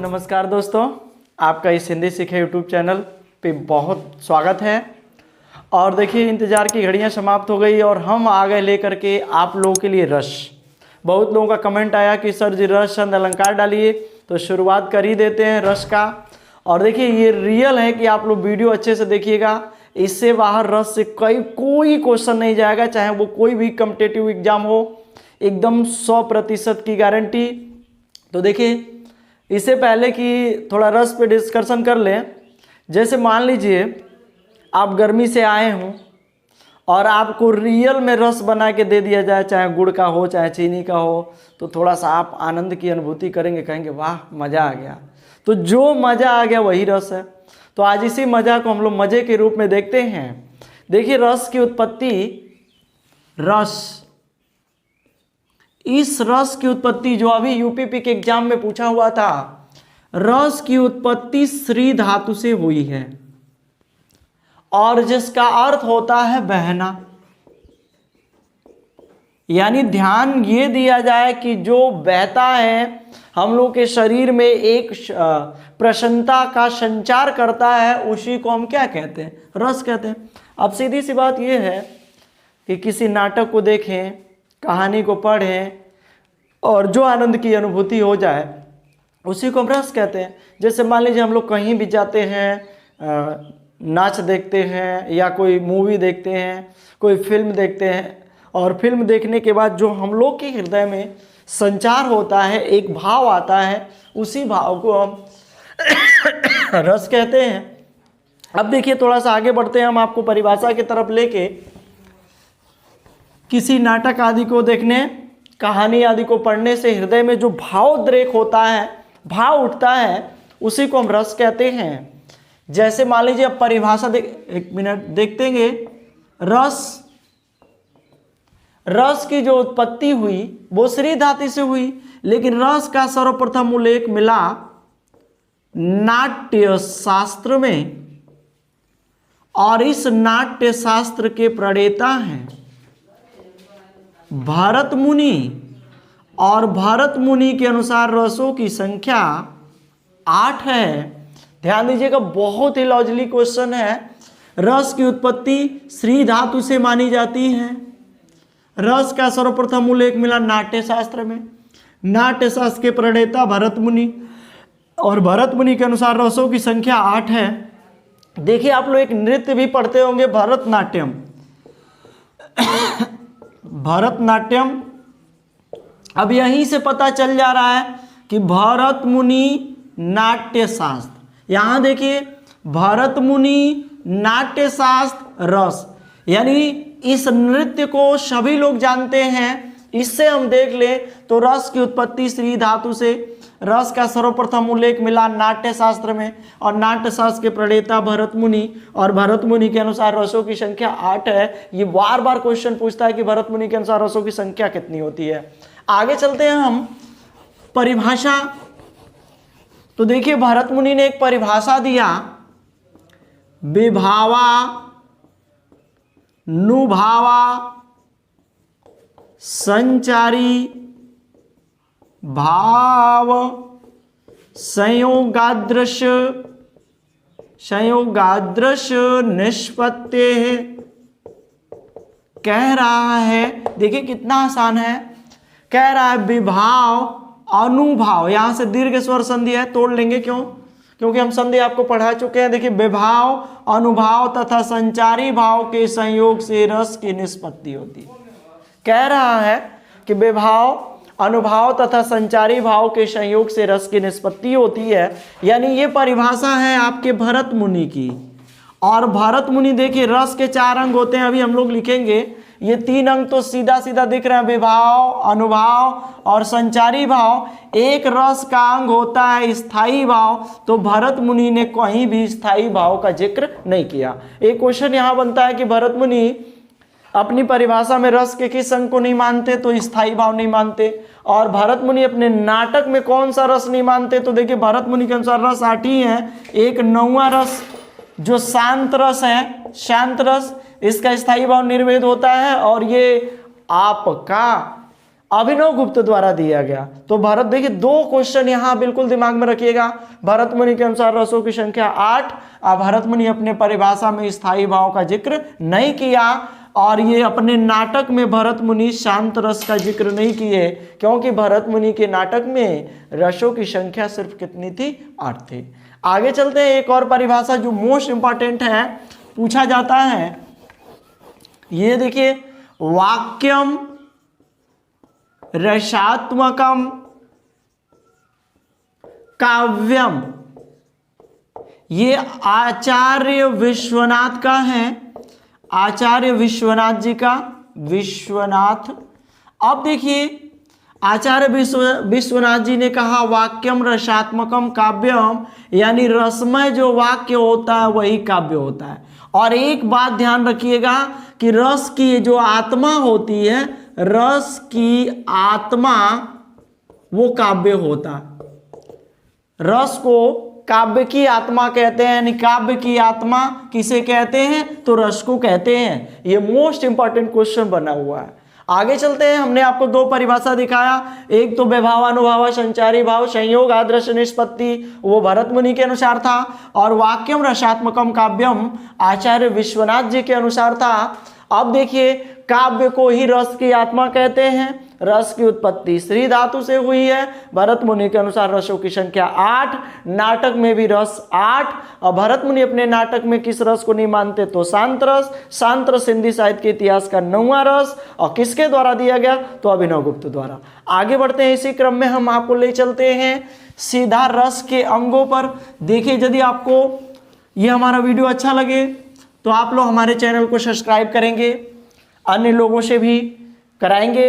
नमस्कार दोस्तों, आपका इस हिंदी सीखे यूट्यूब चैनल पे बहुत स्वागत है। और देखिए, इंतज़ार की घड़ियां समाप्त हो गई और हम आ गए लेकर के आप लोगों के लिए रस। बहुत लोगों का कमेंट आया कि सर जी रस छंद अलंकार डालिए, तो शुरुआत कर ही देते हैं रस का। और देखिए, ये रियल है कि आप लोग वीडियो अच्छे से देखिएगा, इससे बाहर रस से कोई क्वेश्चन नहीं जाएगा, चाहे वो कोई भी कॉम्पिटिटिव एग्जाम हो, एकदम 100% की गारंटी। तो देखिए, इससे पहले कि थोड़ा रस पे डिस्कशन कर लें, जैसे मान लीजिए आप गर्मी से आए हों और आपको रियल में रस बना के दे दिया जाए, चाहे गुड़ का हो चाहे चीनी का हो, तो थोड़ा सा आप आनंद की अनुभूति करेंगे, कहेंगे वाह मज़ा आ गया। तो जो मज़ा आ गया वही रस है। तो आज इसी मज़ा को हम लोग मज़े के रूप में देखते हैं। देखिए, रस की उत्पत्ति, इस रस की उत्पत्ति जो अभी यूपीपी के एग्जाम में पूछा हुआ था, रस की उत्पत्ति श्री धातु से हुई है और जिसका अर्थ होता है बहना। यानी ध्यान ये दिया जाए कि जो बहता है, हम लोग के शरीर में एक प्रसन्नता का संचार करता है, उसी को हम क्या कहते हैं? रस कहते हैं। अब सीधी सी बात यह है कि किसी नाटक को देखें, कहानी को पढ़ें और जो आनंद की अनुभूति हो जाए, उसी को हम रस कहते हैं। जैसे मान लीजिए हम लोग कहीं भी जाते हैं, नाच देखते हैं या कोई मूवी देखते हैं, कोई फिल्म देखते हैं, और फिल्म देखने के बाद जो हम लोग के हृदय में संचार होता है, एक भाव आता है, उसी भाव को हम रस कहते हैं। अब देखिए, थोड़ा सा आगे बढ़ते हैं, हम आपको परिभाषा की तरफ लेके किसी नाटक आदि को देखने, कहानी आदि को पढ़ने से हृदय में जो भावोद्रेक होता है, भाव उठता है, उसी को हम रस कहते हैं। जैसे मान लीजिए अब परिभाषा एक मिनट देखेंगे। रस की जो उत्पत्ति हुई वो श्री धातु से हुई, लेकिन रस का सर्वप्रथम उल्लेख मिला नाट्य शास्त्र में, और इस नाट्य शास्त्र के प्रणेता हैं भरत मुनि। और भरत मुनि के अनुसार रसों की संख्या 8 है। ध्यान दीजिएगा, बहुत ही लॉजिकली क्वेश्चन है। रस की उत्पत्ति श्री धातु से मानी जाती है। रस का सर्वप्रथम उल्लेख मिला नाट्य शास्त्र में। नाट्य शास्त्र के प्रणेता भरत मुनि, और भरत मुनि के अनुसार रसों की संख्या 8 है। देखिए, आप लोग एक नृत्य भी पढ़ते होंगे, भरतनाट्यम। भरतनाट्यम, अब यहीं से पता चल जा रहा है कि भरत मुनि नाट्य शास्त्र। यहां देखिए, भरत मुनि नाट्य शास्त्र रस, यानी इस नृत्य को सभी लोग जानते हैं। इससे हम देख ले तो रस की उत्पत्ति श्री धातु से, रस का सर्वप्रथम उल्लेख मिला नाट्य शास्त्र में, और नाट्य शास्त्र के प्रणेता भरत मुनि, और भरत मुनि के अनुसार रसों की संख्या 8 है। ये बार बार क्वेश्चन पूछता है कि भरत मुनि के अनुसार रसों की संख्या कितनी होती है। आगे चलते हैं हम परिभाषा। तो देखिए, भरत मुनि ने एक परिभाषा दिया, विभावा नुभावा संचारी भाव संयोगादृश निष्पत्ति कह रहा है। देखिए कितना आसान है। कह रहा है विभाव अनुभाव, यहां से दीर्घ स्वर संधि है, तोड़ लेंगे। क्योंकि हम संधि आपको पढ़ा चुके हैं। देखिए, विभाव अनुभाव तथा संचारी भाव के संयोग से रस की निष्पत्ति होती है। कह रहा है कि विभाव अनुभाव तथा संचारी भाव के संयोग से रस की निष्पत्ति होती है। यानी ये परिभाषा है आपके भरत मुनि की। और भरत मुनि देखिए, रस के 4 अंग होते हैं, अभी हम लोग लिखेंगे। ये 3 अंग तो सीधा सीधा दिख रहे हैं, विभाव अनुभाव और संचारी भाव। एक रस का अंग होता है स्थायी भाव, तो भरत मुनि ने कहीं भी स्थायी भाव का जिक्र नहीं किया। एक क्वेश्चन यहाँ बनता है कि भरत मुनि अपनी परिभाषा में रस के किस अंग को नहीं मानते? तो स्थायी भाव नहीं मानते। और भरत मुनि अपने नाटक में कौन सा रस नहीं मानते? तो देखिए, भरत मुनि के अनुसार रस 8 ही है। एक 9वां रस जो शांत रस है, शांत रस, इसका स्थायी भाव निर्वेद होता है, और ये आपका अभिनव गुप्त द्वारा दिया गया। तो भरत, देखिए 2 क्वेश्चन यहाँ बिल्कुल दिमाग में रखिएगा। भरत मुनि के अनुसार रसों की संख्या 8। भरत मुनि अपने परिभाषा में स्थायी भाव का जिक्र नहीं किया, और ये अपने नाटक में भरत मुनि शांत रस का जिक्र नहीं किए, क्योंकि भरत मुनि के नाटक में रसों की संख्या सिर्फ कितनी थी? 8 थी। आगे चलते हैं, एक और परिभाषा जो मोस्ट इंपॉर्टेंट है, पूछा जाता है, ये देखिए, वाक्यम रसात्मकम काव्यम। ये आचार्य विश्वनाथ का है, आचार्य विश्वनाथ जी का, विश्वनाथ। अब देखिए, आचार्य विश्वनाथ जी ने कहा वाक्यम रसात्मकम काव्यम, यानी रसमय जो वाक्य होता है वही काव्य होता है। और एक बात ध्यान रखिएगा कि रस की जो आत्मा होती है, रस की आत्मा वो काव्य होता है। रस को काव्य की आत्मा कहते हैं, यानी काव्य की आत्मा किसे कहते हैं? तो रस को कहते हैं। ये मोस्ट इंपॉर्टेंट क्वेश्चन बना हुआ है। आगे चलते हैं, हमने आपको 2 परिभाषा दिखाया, एक तो विभाव अनुभाव संचारी भाव संयोग आदर्श निष्पत्ति, वो भरत मुनि के अनुसार था, और वाक्यम रसात्मकम काव्यम आचार्य विश्वनाथ जी के अनुसार था। अब देखिए, काव्य को ही रस की आत्मा कहते हैं। रस की उत्पत्ति श्री धातु से हुई है। भरत मुनि के अनुसार रसों की संख्या 8, नाटक में भी रस 8। और भरत मुनि अपने नाटक में किस रस को नहीं मानते? तो शांत रस। शांत रस हिंदी साहित्य के इतिहास का 9वां रस, और किसके द्वारा दिया गया? तो अभिनव गुप्त द्वारा। आगे बढ़ते हैं, इसी क्रम में हम आपको ले चलते हैं सीधा रस के अंगों पर। देखिए, यदि आपको ये हमारा वीडियो अच्छा लगे तो आप लोग हमारे चैनल को सब्सक्राइब करेंगे, अन्य लोगों से भी कराएंगे,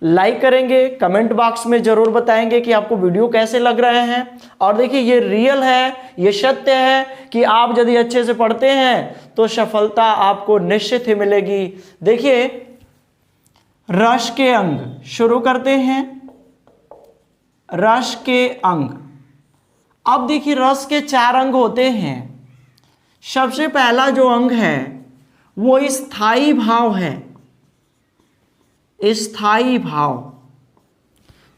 लाइक करेंगे, कमेंट बॉक्स में जरूर बताएंगे कि आपको वीडियो कैसे लग रहे हैं। और देखिए, ये रियल है, ये सत्य है कि आप यदि अच्छे से पढ़ते हैं तो सफलता आपको निश्चित ही मिलेगी। देखिए, रस के अंग शुरू करते हैं। रस के अंग, अब देखिए, रस के 4 अंग होते हैं। सबसे पहला जो अंग है वो स्थायी भाव है, स्थायी भाव।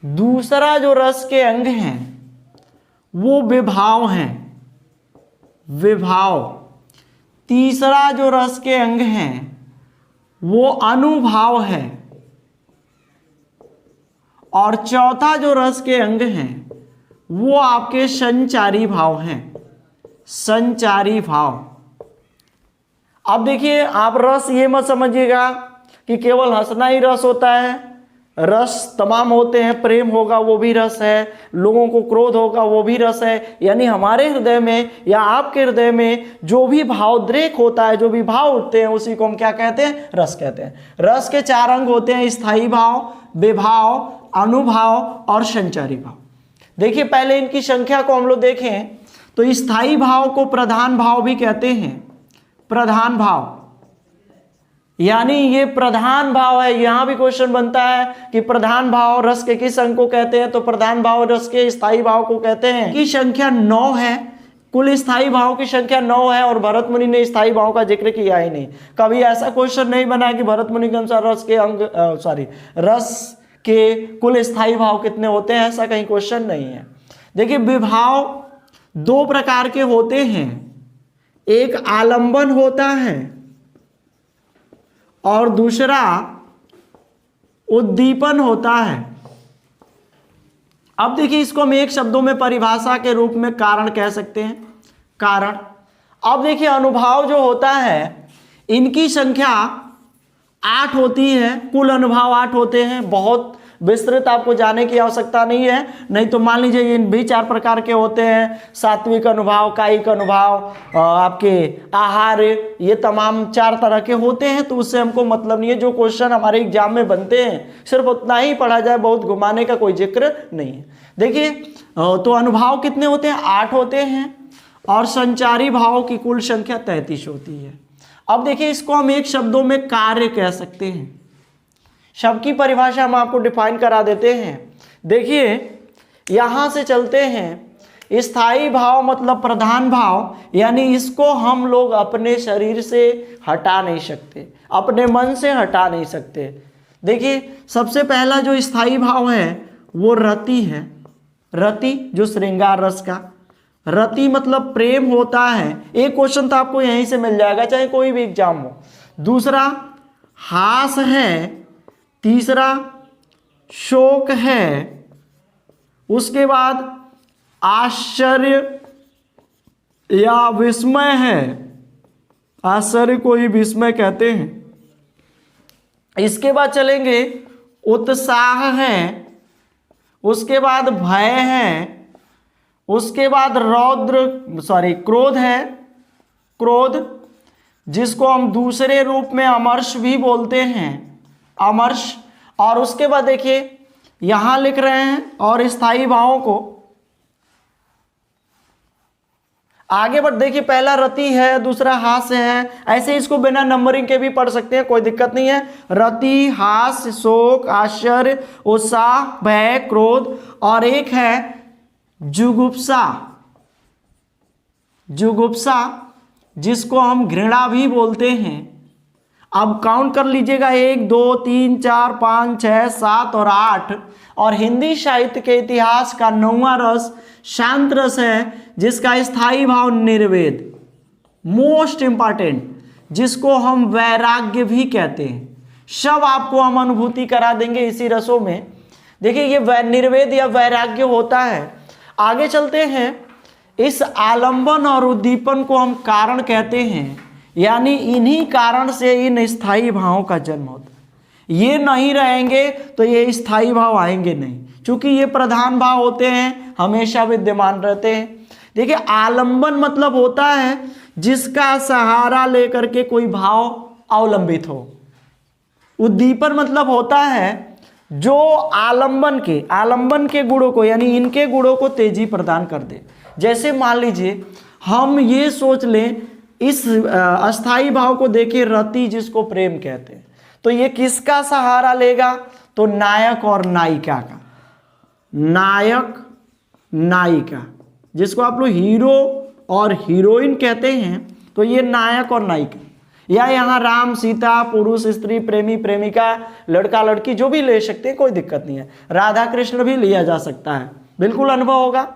दूसरा जो रस के अंग हैं वो विभाव हैं, विभाव। तीसरा जो रस के अंग हैं वो अनुभाव है, और चौथा जो रस के अंग हैं वो आपके संचारी भाव हैं, संचारी भाव। अब देखिए, आप रस ये मत समझिएगा कि केवल हंसना ही रस होता है। रस तमाम होते हैं, प्रेम होगा वो भी रस है, लोगों को क्रोध होगा वो भी रस है। यानी हमारे हृदय में या आपके हृदय में जो भी भावोद्रेक होता है, जो भी भाव उठते हैं, उसी को हम क्या कहते हैं? रस कहते हैं। रस के 4 अंग होते हैं, स्थायी भाव, विभाव, अनुभाव और संचारी भाव। देखिए, पहले इनकी संख्या को हम लोग देखें तो स्थायी भाव को प्रधान भाव भी कहते हैं। प्रधान भाव, यानी ये प्रधान भाव है। यहां भी क्वेश्चन बनता है कि प्रधान भाव रस के किस अंग को कहते हैं? तो प्रधान भाव रस के स्थायी भाव को कहते हैं। की संख्या 9 है, कुल स्थायी भाव की संख्या 9 है, और भरत मुनि ने स्थायी भाव का जिक्र किया ही नहीं। कभी ऐसा क्वेश्चन नहीं बना कि भरत मुनि के अनुसार रस के अंग रस के कुल स्थायी भाव कितने होते हैं, ऐसा कहीं क्वेश्चन नहीं है। देखिए, विभाव 2 प्रकार के होते हैं, एक आलंबन होता है और दूसरा उद्दीपन होता है। अब देखिए, इसको हम एक शब्दों में परिभाषा के रूप में कारण कह सकते हैं, कारण। अब देखिए, अनुभाव जो होता है इनकी संख्या 8 होती है, कुल अनुभाव 8 होते हैं। बहुत विस्तृत आपको जाने की आवश्यकता नहीं है, नहीं तो मान लीजिए इन भी 4 प्रकार के होते हैं, सात्विक अनुभाव, कायिक अनुभाव, आपके आहार, ये तमाम 4 तरह के होते हैं। तो उससे हमको मतलब नहीं है। जो क्वेश्चन हमारे एग्जाम में बनते हैं सिर्फ उतना ही पढ़ा जाए, बहुत घुमाने का कोई जिक्र नहीं है। देखिए, तो अनुभाव कितने होते हैं? 8 होते हैं, और संचारी भाव की कुल संख्या 33 होती है। अब देखिए, इसको हम एक शब्दों में कार्य कह सकते हैं। शब्द की परिभाषा हम आपको डिफाइन करा देते हैं। देखिए, यहां से चलते हैं। स्थायी भाव मतलब प्रधान भाव, यानी इसको हम लोग अपने शरीर से हटा नहीं सकते, अपने मन से हटा नहीं सकते। देखिए सबसे पहला जो स्थाई भाव है वो रति है। रति जो श्रृंगार रस का, रति मतलब प्रेम होता है। एक क्वेश्चन तो आपको यहीं से मिल जाएगा चाहे कोई भी एग्जाम हो। दूसरा हास है, तीसरा शोक है, उसके बाद आश्चर्य या विस्मय है। आश्चर्य को ही विस्मय कहते हैं। इसके बाद चलेंगे उत्साह है, उसके बाद भय है, उसके बाद क्रोध है, क्रोध जिसको हम दूसरे रूप में अमर्ष भी बोलते हैं, अमर्ष। और उसके बाद देखिए यहां लिख रहे हैं और स्थायी भावों को आगे बढ़। देखिए पहला रति है, दूसरा हास्य है, ऐसे इसको बिना नंबरिंग के भी पढ़ सकते हैं, कोई दिक्कत नहीं है। रति, हास्य, शोक, आश्चर्य, उत्साह, भय, क्रोध, और एक है जुगुप्सा। जुगुप्सा जिसको हम घृणा भी बोलते हैं। अब काउंट कर लीजिएगा 1 2 3 4 5 6 7 और 8। और हिंदी साहित्य के इतिहास का 9वां रस शांत रस है, जिसका स्थायी भाव निर्वेद, मोस्ट इंपॉर्टेंट, जिसको हम वैराग्य भी कहते हैं। सब आपको हम अनुभूति करा देंगे इसी रसों में। देखिए ये निर्वेद या वैराग्य होता है। आगे चलते हैं। इस आलंबन और उद्दीपन को हम कारण कहते हैं, यानी इन्हीं कारण से इन स्थायी भावों का जन्म होता है। ये नहीं रहेंगे तो ये स्थायी भाव आएंगे नहीं, क्योंकि ये प्रधान भाव होते हैं, हमेशा विद्यमान रहते हैं। देखिए आलंबन मतलब होता है जिसका सहारा लेकर के कोई भाव अवलंबित हो। उद्दीपन मतलब होता है जो आलंबन के गुणों को, यानी इनके गुणों को तेजी प्रदान कर दे। जैसे मान लीजिए हम ये सोच लें, इस अस्थाई भाव को देखिए रति जिसको प्रेम कहते हैं, तो ये किसका सहारा लेगा? तो नायक और नायिका का। नायक नायिका जिसको आप लोग हीरो और हीरोइन कहते हैं, तो ये नायक और नायिका। या यहाँ राम सीता, पुरुष स्त्री, प्रेमी प्रेमिका, लड़का लड़की जो भी ले सकते हैं, कोई दिक्कत नहीं है। राधा कृष्ण भी लिया जा सकता है, बिल्कुल अनुभव होगा।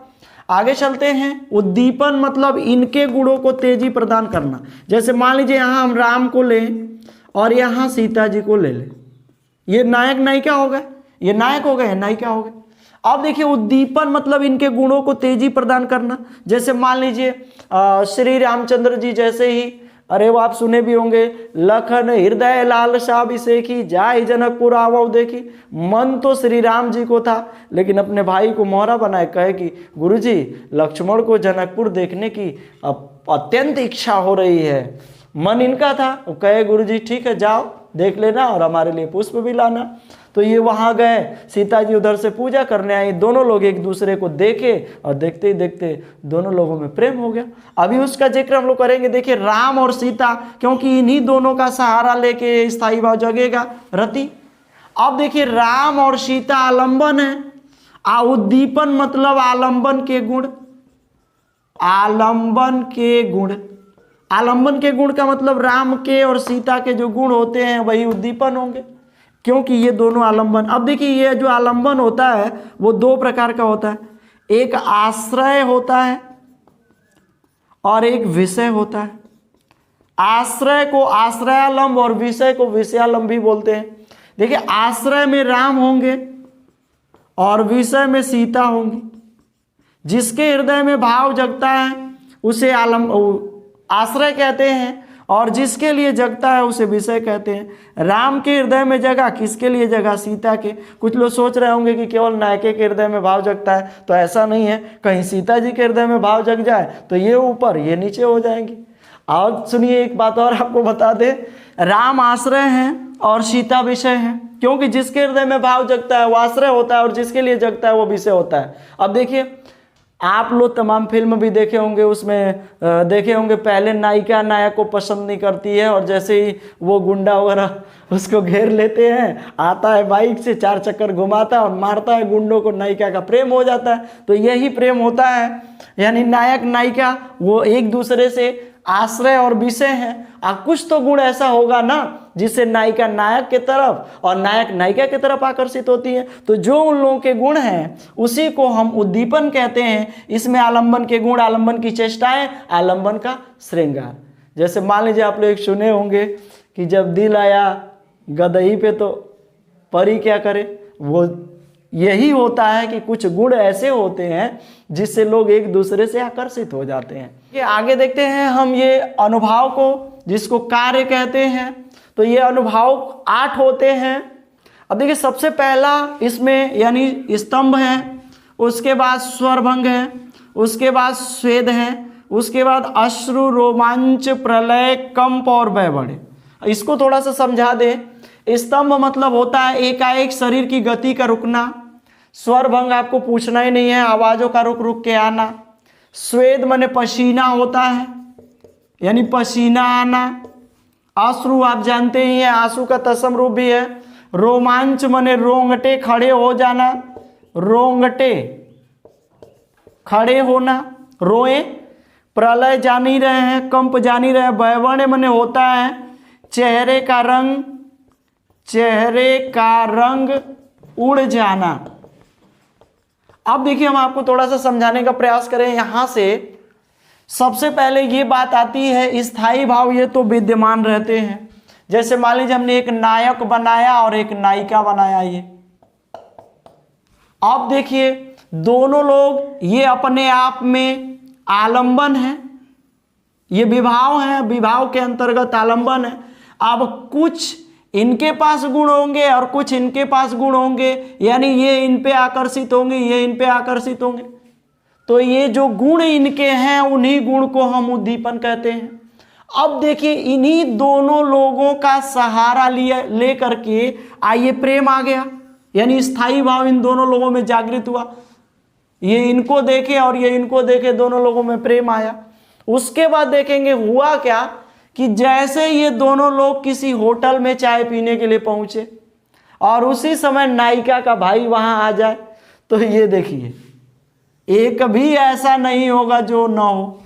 आगे चलते हैं। उद्दीपन मतलब इनके गुणों को तेजी प्रदान करना। जैसे मान लीजिए यहाँ हम राम को लें और यहाँ सीता जी को ले लें, ये नायक नायिका हो गए, ये नायक हो गए, नायिका हो गए। अब देखिए उद्दीपन मतलब इनके गुणों को तेजी प्रदान करना। जैसे मान लीजिए श्री रामचंद्र जी जैसे ही, अरे वो आप सुने भी होंगे, लखन हृदय लालसा अभिषेकी, जाय जनकपुर आवो देखी। मन तो श्री राम जी को था, लेकिन अपने भाई को मोहरा बनाए, कहे कि गुरुजी लक्ष्मण को जनकपुर देखने की अत्यंत इच्छा हो रही है। मन इनका था, वो कहे गुरुजी ठीक है जाओ देख लेना और हमारे लिए पुष्प भी लाना। तो ये वहां गए, सीता जी उधर से पूजा करने आई, दोनों लोग एक दूसरे को देखे और देखते ही देखते दोनों लोगों में प्रेम हो गया। अभी उसका जिक्र हम लोग करेंगे। देखिए राम और सीता, क्योंकि इन्हीं दोनों का सहारा लेके स्थायी भाव जगेगा, रति। अब देखिए राम और सीता आलंबन है। उद्दीपन मतलब आलंबन के गुण। आलंबन के गुण, आलंबन के गुण का मतलब राम के और सीता के जो गुण होते हैं वही उद्दीपन होंगे, क्योंकि ये दोनों आलंबन। अब देखिए ये जो आलंबन होता है वो 2 प्रकार का होता है। एक आश्रय होता है और एक विषय होता है। आश्रय को आश्रयालंब और विषय को विषयालंब भी बोलते हैं। देखिए आश्रय में राम होंगे और विषय में सीता होंगी। जिसके हृदय में भाव जगता है उसे आश्रय कहते हैं, और जिसके लिए जगता है उसे विषय कहते हैं। राम के हृदय में जगह, किसके लिए जगह? सीता के। कुछ लोग सोच रहे होंगे कि केवल नायके के हृदय में भाव जगता है, तो ऐसा नहीं है। कहीं सीता जी के हृदय में भाव जग जाए तो ये ऊपर ये नीचे हो जाएंगी। और सुनिए एक बात और आपको बता दे, राम आश्रय हैं और सीता विषय है, क्योंकि जिसके हृदय में भाव जगता है वो आश्रय होता है और जिसके लिए जगता है वो विषय होता है। अब देखिए आप लोग तमाम फिल्म भी देखे होंगे, उसमें देखे होंगे पहले नायिका नायक को पसंद नहीं करती है, और जैसे ही वो गुंडा वगैरह उसको घेर लेते हैं, आता है बाइक से 4 चक्कर घुमाता है और मारता है गुंडों को, नायिका का प्रेम हो जाता है। तो यही प्रेम होता है, यानी नायक नायिका वो एक दूसरे से आश्रय और विषय हैं। कुछ तो गुण ऐसा होगा ना जिससे नायिका नायक के तरफ और नायक नायिका की तरफ आकर्षित होती है। तो जो उन लोगों के गुण हैं उसी को हम उद्दीपन कहते हैं। इसमें आलंबन के गुण, आलंबन की चेष्टाएं, आलंबन का श्रृंगार। जैसे मान लीजिए आप लोग सुने होंगे कि जब दिल आया गदही पे तो परी क्या करे, वो यही होता है कि कुछ गुण ऐसे होते हैं जिससे लोग एक दूसरे से आकर्षित हो जाते हैं। ये आगे देखते हैं हम ये अनुभाव को, जिसको कार्य कहते हैं। तो ये अनुभाव 8 होते हैं। अब देखिए सबसे पहला इसमें यानी स्तंभ है, उसके बाद स्वरभंग है, उसके बाद स्वेद है, उसके बाद अश्रु, रोमांच, प्रलय, कंप और भयबढ़े। इसको थोड़ा सा समझा दें। स्तंभ मतलब होता है एकाएक शरीर की गति का रुकना। स्वरभंग आपको पूछना ही नहीं है, आवाजों का रुक रुक के आना। स्वेद माने पसीना होता है, यानी पसीना आना। अश्रु आप जानते ही हैं, आंसू का तत्सम रूप भी है। रोमांच माने रोंगटे खड़े हो जाना, रोंगटे खड़े होना, रोए। प्रलय जान ही रहे हैं, कंप जान ही रहे हैं। भयबढ़े माने होता है चेहरे का रंग, चेहरे का रंग उड़ जाना। अब देखिए हम आपको थोड़ा सा समझाने का प्रयास करें। यहां से सबसे पहले ये बात आती है स्थायी भाव, ये तो विद्यमान रहते हैं। जैसे मान लीजिए हमने एक नायक बनाया और एक नायिका बनाया। ये अब देखिए दोनों लोग ये अपने आप में आलंबन है, ये विभाव है, विभाव के अंतर्गत आलंबन है। अब कुछ इनके पास गुण होंगे और कुछ इनके पास गुण होंगे, यानी ये इन पे आकर्षित होंगे, ये इन पे आकर्षित होंगे। तो ये जो गुण इनके हैं उन्हीं गुण को हम उद्दीपन कहते हैं। अब देखिए इन्हीं दोनों लोगों का सहारा ले करके आइए प्रेम आ गया, यानी स्थायी भाव इन दोनों लोगों में जागृत हुआ। ये इनको देखे और ये इनको देखे, दोनों लोगों में प्रेम आया। उसके बाद देखेंगे हुआ क्या कि जैसे ये दोनों लोग किसी होटल में चाय पीने के लिए पहुंचे और उसी समय नायिका का भाई वहां आ जाए, तो ये देखिए एक भी ऐसा नहीं होगा जो न हो।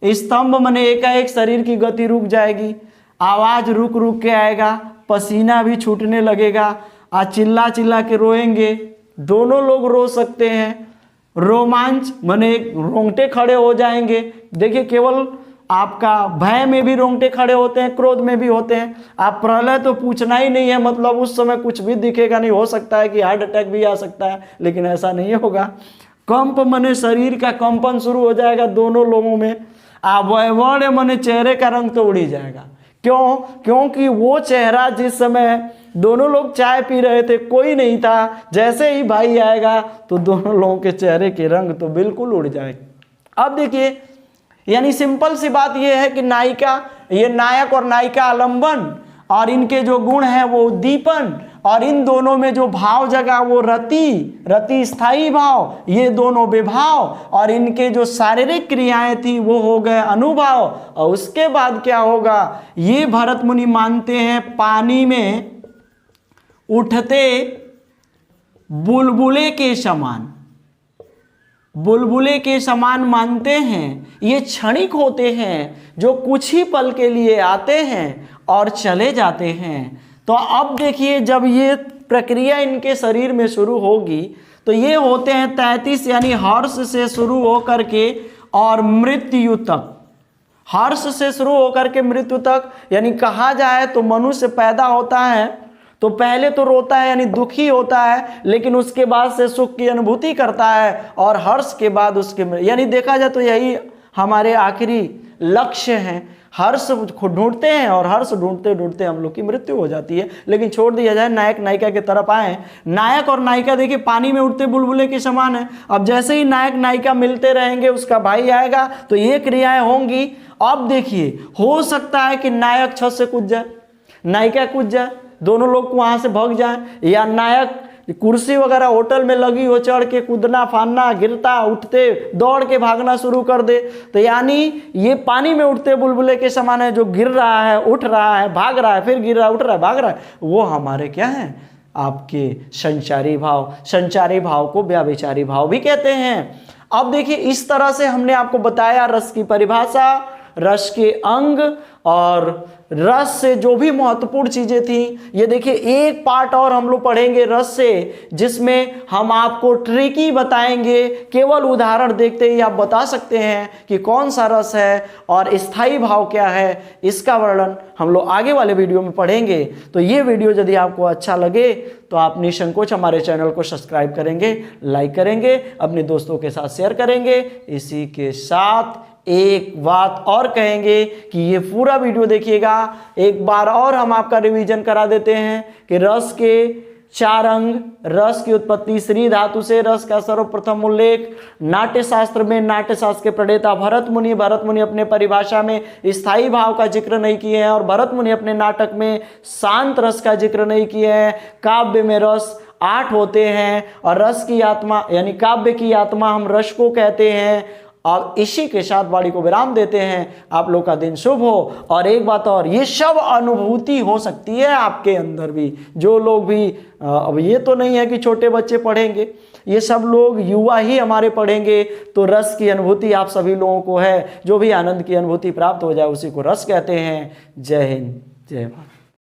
स्तंभ माने एकाएक शरीर की गति रुक जाएगी, आवाज रुक रुक के आएगा, पसीना भी छूटने लगेगा, चिल्ला चिल्ला के रोएंगे, दोनों लोग रो सकते हैं। रोमांच माने रोंगटे खड़े हो जाएंगे। देखिए केवल आपका भय में भी रोंगटे खड़े होते हैं, क्रोध में भी होते हैं। आप प्रलय तो पूछना ही नहीं है, मतलब उस समय कुछ भी दिखेगा नहीं, हो सकता है कि हार्ट अटैक भी आ सकता है, लेकिन ऐसा नहीं होगा। कंप माने शरीर का कंपन शुरू हो जाएगा दोनों लोगों में। भयबढ़े माने चेहरे का रंग तो उड़ ही जाएगा। क्यों? क्योंकि वो चेहरा जिस समय दोनों लोग चाय पी रहे थे कोई नहीं था, जैसे ही भाई आएगा तो दोनों लोगों के चेहरे के रंग तो बिल्कुल उड़ जाएगा। अब देखिए यानी सिंपल सी बात यह है कि नायिका, ये नायक और नायिका आलंबन, और इनके जो गुण हैं वो उद्दीपन, और इन दोनों में जो भाव जगा वो रति, रति स्थायी भाव, ये दोनों विभाव, और इनके जो शारीरिक क्रियाएं थी वो हो गए अनुभाव। और उसके बाद क्या होगा, ये भरत मुनि मानते हैं पानी में उठते बुलबुले के समान, बुलबुले के समान मानते हैं। ये क्षणिक होते हैं, जो कुछ ही पल के लिए आते हैं और चले जाते हैं। तो अब देखिए जब ये प्रक्रिया इनके शरीर में शुरू होगी तो ये होते हैं 33, यानी हर्ष से शुरू होकर के और मृत्यु तक। हर्ष से शुरू होकर के मृत्यु तक, यानी कहा जाए तो मनुष्य पैदा होता है तो पहले तो रोता है यानी दुखी होता है, लेकिन उसके बाद से सुख की अनुभूति करता है, और हर्ष के बाद उसके, यानी देखा जाए तो यही हमारे आखिरी लक्ष्य हैं। हर्ष ढूंढते हैं और हर्ष ढूंढते ढूंढते हम लोग की मृत्यु हो जाती है। लेकिन छोड़ दिया जाए नायक नायिका की तरफ आए। नायक और नायिका देखिए पानी में उठते बुलबुले के समान है। अब जैसे ही नायक नायिका मिलते रहेंगे, उसका भाई आएगा तो ये क्रियाएं होंगी। अब देखिए हो सकता है कि नायक छत से कूद जाए, नायिका कूद जाए, दोनों लोग वहां से भाग जाए, या नायक कुर्सी वगैरह होटल में लगी हो चढ़ के कूदना फानना, गिरता उठते दौड़ के भागना शुरू कर दे। तो यानी ये पानी में उठते बुलबुले के समान है, जो गिर रहा है, उठ रहा है, भाग रहा है, फिर गिर रहा है, उठ रहा है, भाग रहा है, वो हमारे क्या है, आपके संचारी भाव। संचारी भाव को व्याभिचारी भाव भी कहते हैं। अब देखिए इस तरह से हमने आपको बताया रस की परिभाषा, रस के अंग और रस से जो भी महत्वपूर्ण चीजें थी। ये देखिए एक पार्ट और हम लोग पढ़ेंगे रस से, जिसमें हम आपको ट्रिकी बताएंगे। केवल उदाहरण देखते ही आप बता सकते हैं कि कौन सा रस है और स्थायी भाव क्या है। इसका वर्णन हम लोग आगे वाले वीडियो में पढ़ेंगे। तो ये वीडियो यदि आपको अच्छा लगे तो आप निसंकोच हमारे चैनल को सब्सक्राइब करेंगे, लाइक करेंगे, अपने दोस्तों के साथ शेयर करेंगे। इसी के साथ एक बात और कहेंगे कि ये पूरा वीडियो देखिएगा। एक बार और हम आपका रिवीजन करा देते हैं कि रस के 4 अंग, रस की उत्पत्ति श्री धातु से, रस का सर्वप्रथम उल्लेख नाट्य शास्त्र में, नाट्य शास्त्र के प्रणेता भरत मुनि अपने परिभाषा में स्थायी भाव का जिक्र नहीं किए हैं और भरत मुनि अपने नाटक में शांत रस का जिक्र नहीं किए हैं। काव्य में रस 8 होते हैं और रस की आत्मा यानी काव्य की आत्मा हम रस को कहते हैं। और इसी के साथ वाणी को विराम देते हैं। आप लोग का दिन शुभ हो। और एक बात और, ये सब अनुभूति हो सकती है आपके अंदर भी। जो लोग भी अब ये तो नहीं है कि छोटे बच्चे पढ़ेंगे, ये सब लोग युवा ही हमारे पढ़ेंगे। तो रस की अनुभूति आप सभी लोगों को है। जो भी आनंद की अनुभूति प्राप्त हो जाए उसी को रस कहते हैं। जय हिंद, जय भारत।